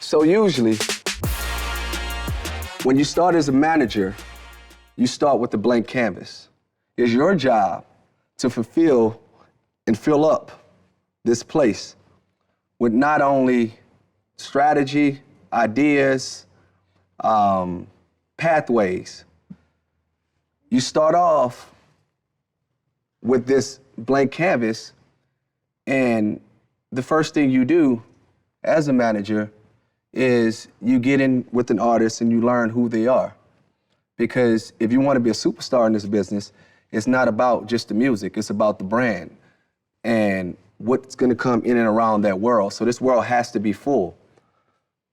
So usually, when you start as a manager, you start with a blank canvas. It's your job to fulfill and fill up this place with not only strategy, ideas, pathways. You start off with this blank canvas, and the first thing you do as a manager is you get in with an artist and you learn who they are. Because if you want to be a superstar in this business, it's not about just the music, it's about the brand and what's going to come in and around that world. So this world has to be full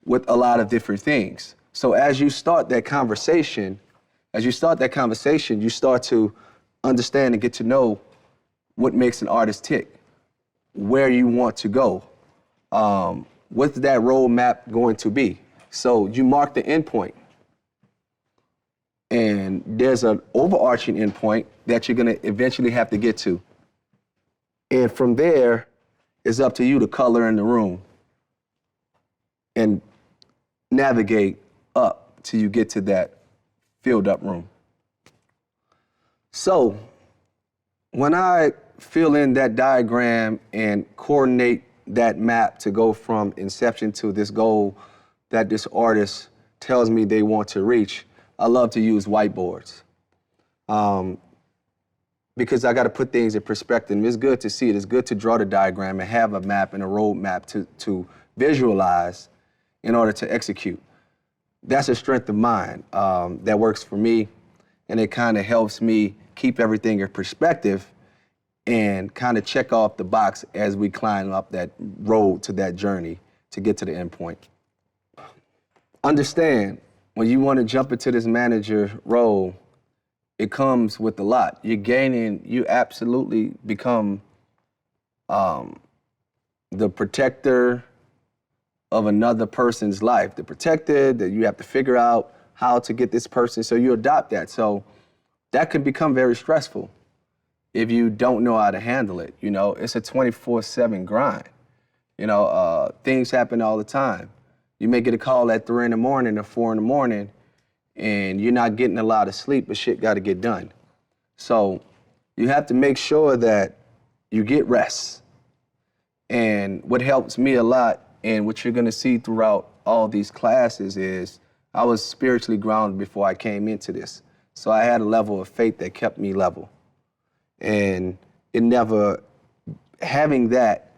with a lot of different things. So as you start that conversation, you start to understand and get to know what makes an artist tick, where you want to go, what's that roadmap going to be. So you mark the endpoint, and there's an overarching endpoint that you're gonna eventually have to get to. And from there, it's up to you to color in the room and navigate up till you get to that filled up room. So when I fill in that diagram and coordinate that map to go from inception to this goal that this artist tells me they want to reach, I love to use whiteboards because I got to put things in perspective. It's good to see it. It's good to draw the diagram and have a map and a road map to visualize in order to execute. That's a strength of mine that works for me, and it kind of helps me keep everything in perspective and kind of check off the box as we climb up that road to that journey to get to the end point. Understand, when you want to jump into this manager role, it comes with a lot. You absolutely become the protector of another person's life. The protector that you have to figure out how to get this person, so you adopt that. So that could become very stressful if you don't know how to handle it. You know, it's a 24/7 grind. You know, things happen all the time. You may get a call at 3 in the morning or 4 in the morning, and you're not getting a lot of sleep, but shit got to get done. So you have to make sure that you get rest. And what helps me a lot, and what you're going to see throughout all these classes, is I was spiritually grounded before I came into this. So I had a level of faith that kept me level. And having that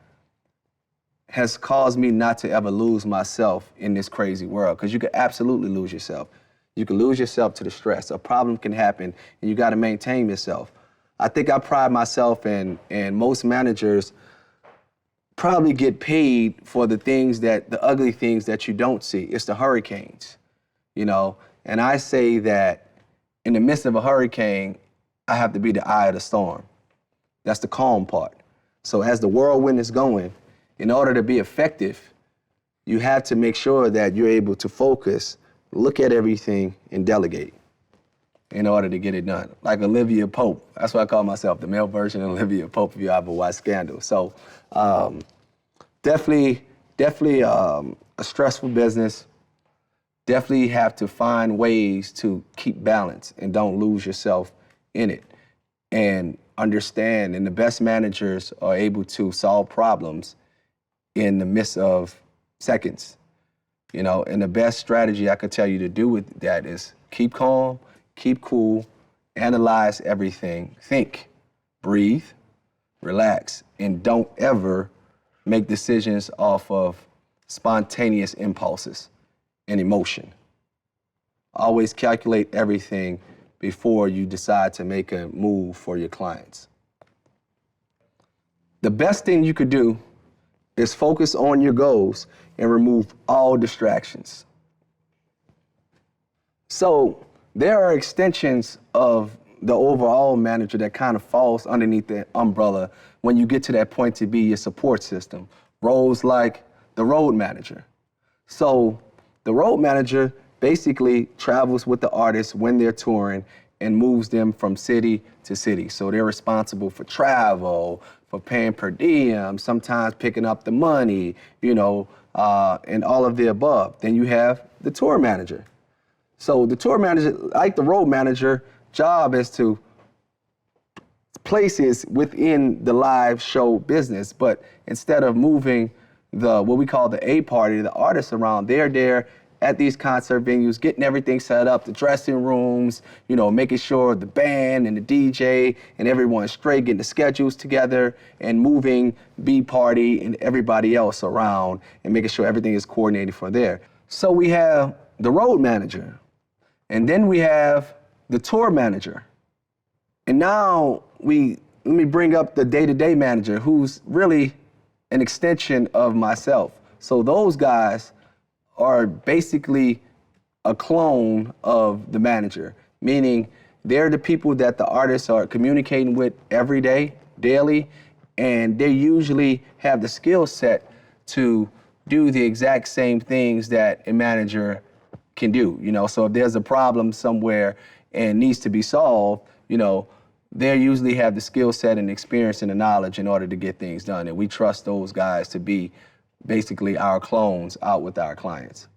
has caused me not to ever lose myself in this crazy world, because you could absolutely lose yourself. You can lose yourself to the stress. A problem can happen, and you got to maintain yourself. I think I pride myself, and most managers probably get paid for the ugly things that you don't see. It's the hurricanes, you know? And I say that in the midst of a hurricane, I have to be the eye of the storm. That's the calm part. So as the whirlwind is going, in order to be effective, you have to make sure that you're able to focus, look at everything, and delegate in order to get it done. Like Olivia Pope. That's why I call myself the male version of Olivia Pope, if you ever watch Scandal. So definitely a stressful business. Definitely have to find ways to keep balance and don't lose yourself in it. And understand, and the best managers are able to solve problems in the midst of seconds, you know, and the best strategy I could tell you to do with that is keep calm, keep cool, analyze everything, think, breathe, relax, and don't ever make decisions off of spontaneous impulses and emotion. Always calculate everything before you decide to make a move for your clients. The best thing you could do is focus on your goals and remove all distractions. So there are extensions of the overall manager that kind of falls underneath the umbrella when you get to that point to be your support system. Roles like the road manager. So the road manager basically travels with the artist when they're touring and moves them from city to city. So they're responsible for travel, for paying per diem, sometimes picking up the money, and all of the above. Then you have the tour manager. So the tour manager, like the road manager, job is to places within the live show business, but instead of moving what we call the A party, the artists around, they're there at these concert venues, getting everything set up, the dressing rooms, making sure the band and the DJ and everyone's straight, getting the schedules together and moving B party and everybody else around and making sure everything is coordinated for there. So we have the road manager, and then we have the tour manager. And now let me bring up the day-to-day manager, who's really an extension of myself. So those guys are basically a clone of the manager, meaning they're the people that the artists are communicating with every day, daily, and they usually have the skill set to do the exact same things that a manager can do. So if there's a problem somewhere and needs to be solved, they usually have the skill set and experience and the knowledge in order to get things done. And we trust those guys to be basically our clones out with our clients.